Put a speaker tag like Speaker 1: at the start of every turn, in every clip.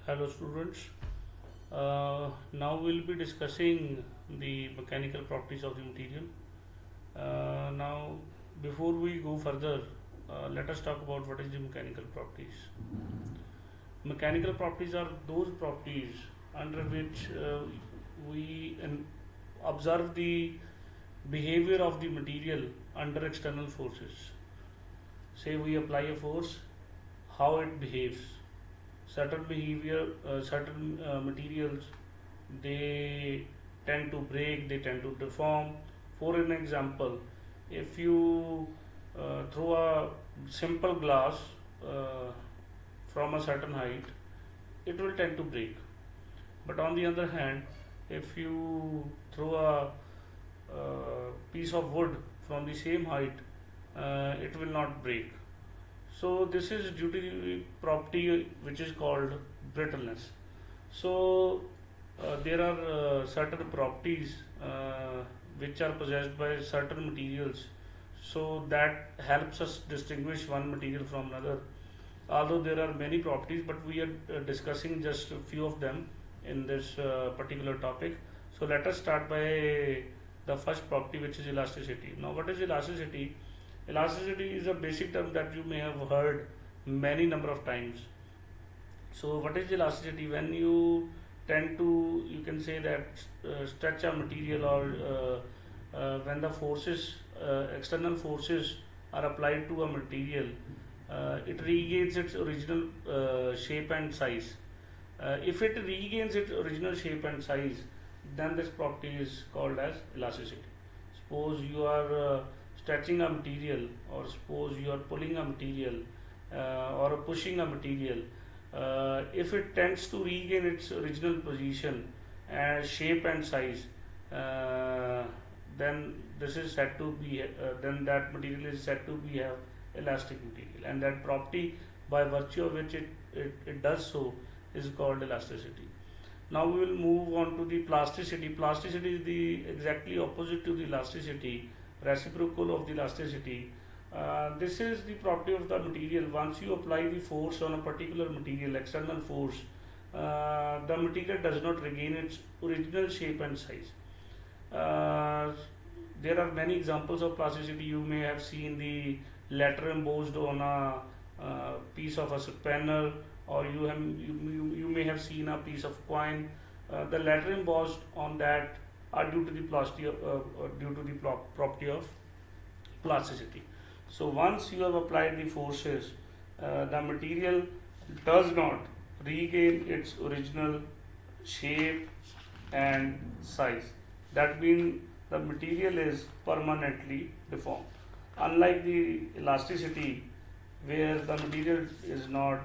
Speaker 1: Hello students. Now we'll be discussing the mechanical properties of the material. Now before we go further, let us talk about what is the mechanical properties. Mechanical properties are those properties under which we observe the behavior of the material under external forces. Say we apply a force, how it behaves. Certain materials, they tend to break, they tend to deform. For an example, if you throw a simple glass uh, from a certain height, it will tend to break. But on the other hand, if you throw a piece of wood from the same height, it will not break. So this is due to the property which is called brittleness. So there are certain properties which are possessed by certain materials, so that helps us distinguish one material from another. Although there are many properties, but we are discussing just a few of them in this particular topic. So let us start by the first property, which is elasticity. Now, what is elasticity? Elasticity is a basic term that you may have heard many number of times. So what is elasticity? When you tend to, you can say that stretch a material, or when the forces, external forces are applied to a material, it regains its original shape and size. If it regains its original shape and size, then this property is called as elasticity. Suppose you are stretching a material, or suppose you are pulling a material, or pushing a material. If it tends to regain its original position and shape and size, uh, then this is said to be then that material is said to be have elastic material, and that property by virtue of which it does so is called elasticity. Now we will move on to the plasticity. Plasticity is the exactly opposite to the elasticity, reciprocal of the elasticity. This is the property of the material. Once you apply the force on a particular material, external force, the material does not regain its original shape and size. Uh, there are many examples of plasticity. You may have seen the letter embossed on a piece of a spanner, or you may have seen a piece of coin. The letter embossed on that are due to the property of plasticity. So once you have applied the forces, the material does not regain its original shape and size. That means the material is permanently deformed. Unlike the elasticity, where the material is not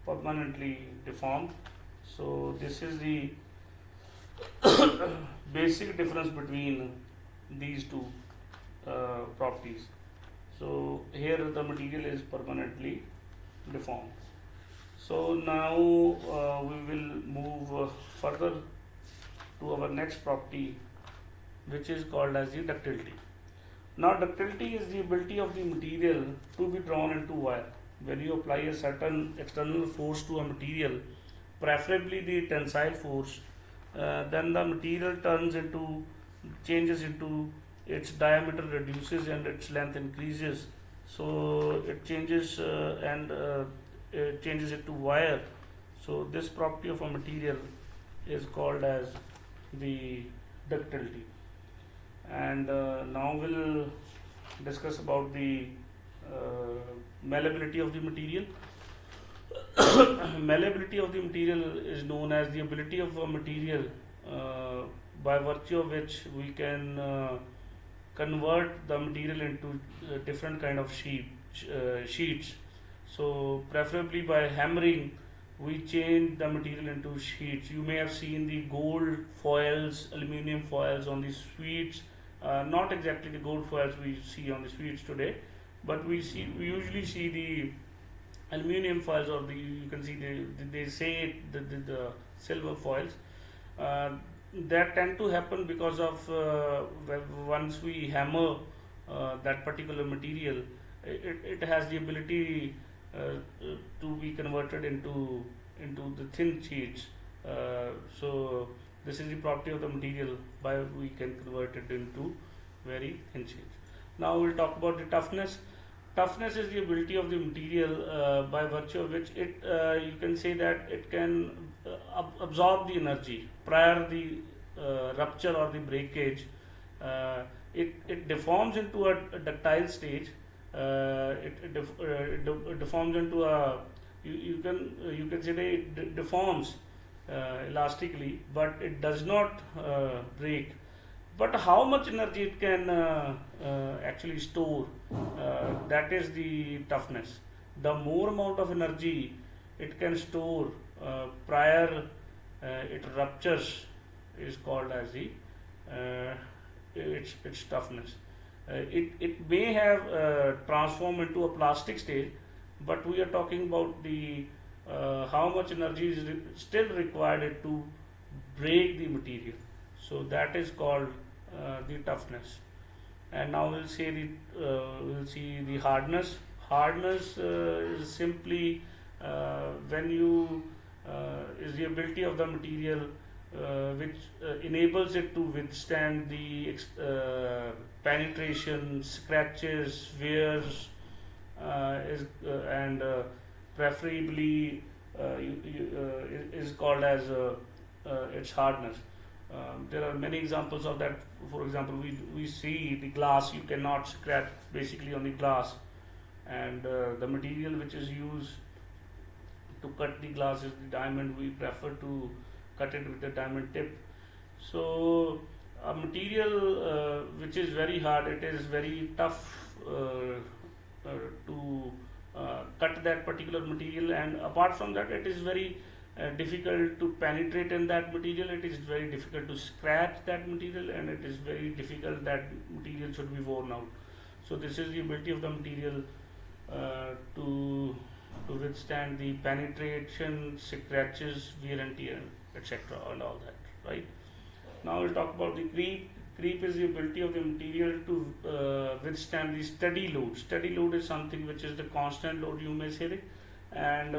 Speaker 1: permanently deformed. So this is the basic difference between these two properties. So here the material is permanently deformed. So now we will move further to our next property, which is called as the ductility. Now ductility is the ability of the material to be drawn into wire. When you apply a certain external force to a material, preferably the tensile force, then the material changes into, its diameter reduces and its length increases. So it changes and it changes it to wire. So this property of a material is called as the ductility. And now we'll discuss about the malleability of the material. Malleability of the material is known as the ability of a material by virtue of which we can convert the material into different kind of sheets. So preferably by hammering, we change the material into sheets. You may have seen the gold foils, aluminum foils on the sweets. Not exactly the gold foils we see on the sweets today, but we usually see the aluminum foils, or you can see they say the silver foils. Uh, that tend to happen because of once we hammer that particular material, it has the ability to be converted into into the thin sheets. So this is the property of the material by we can convert it into very thin sheets. Now we'll talk about the toughness. Toughness is the ability of the material by virtue of which it you can say that it can absorb the energy prior the rupture or the breakage. It deforms into a ductile stage. It deforms into a you can say that it deforms elastically, but it does not break. But how much energy it can actually store, that is the toughness. The more amount of energy it can store prior it ruptures is called as the its toughness. It may have transformed into a plastic state, but we are talking about the how much energy is still required to break the material. So that is called the toughness. And now we'll see the hardness. Hardness is simply when you is the ability of the material which enables it to withstand the penetration, scratches, wears, and preferably is called as its hardness. There are many examples of that. For example, we see the glass, you cannot scratch basically on the glass, and the material which is used to cut the glass is the diamond. We prefer to cut it with the diamond tip. So a material which is very hard, it is very tough to cut that particular material, and apart from that it is very difficult to penetrate in that material. It is very difficult to scratch that material, and it is very difficult that material should be worn out. So this is the ability of the material to withstand the penetration, scratches, wear and tear, etc., and all that. Right. Now we'll talk about the creep. Creep is the ability of the material to withstand the steady load. Steady load is something which is the constant load, you may say, and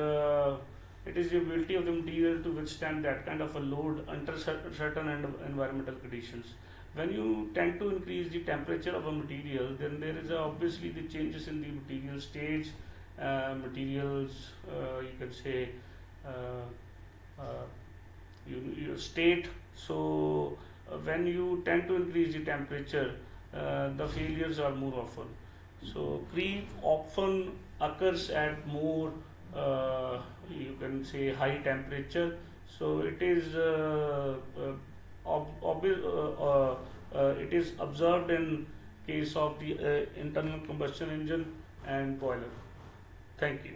Speaker 1: it is the ability of the material to withstand that kind of a load under certain environmental conditions. When you tend to increase the temperature of a material, then there is obviously the changes in the material stage, materials, you can say, your state. So when you tend to increase the temperature, the failures are more often. So creep often occurs at more you can say high temperature. So it is it is observed in case of the internal combustion engine and boiler. Thank you.